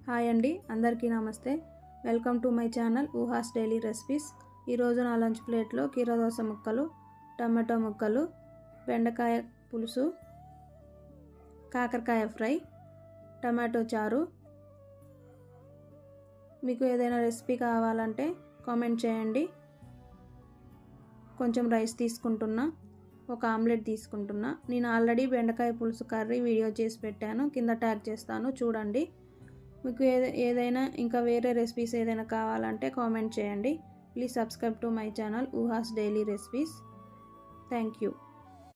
Hi అండి, అందరికీ నమస్తే. Welcome to my channel Uhas daily recipes. ఈరోజు నా లంచ్ ప్లేట్లో కీరదోస ముక్కలు, టమాటో ముక్కలు, బెండకాయ పులుసు, కాకరకాయ ఫ్రై, టమాటో చారు. మీకు ఏదైనా రెసిపీ కావాలంటే కామెంట్ చేయండి. కొంచెం రైస్ తీసుకుంటున్నా, ఒక ఆమ్లెట్ తీసుకుంటున్నా. నేను ఆల్రెడీ బెండకాయ పులుసు కర్రీ వీడియో చేసి పెట్టాను, కింద ట్యాగ్ చేస్తాను చూడండి. మీకు ఏదైనా ఇంకా వేరే రెసిపీస్ ఏదైనా కావాలంటే కామెంట్ చేయండి. Please subscribe to my channel Uhas daily recipes. Thank you.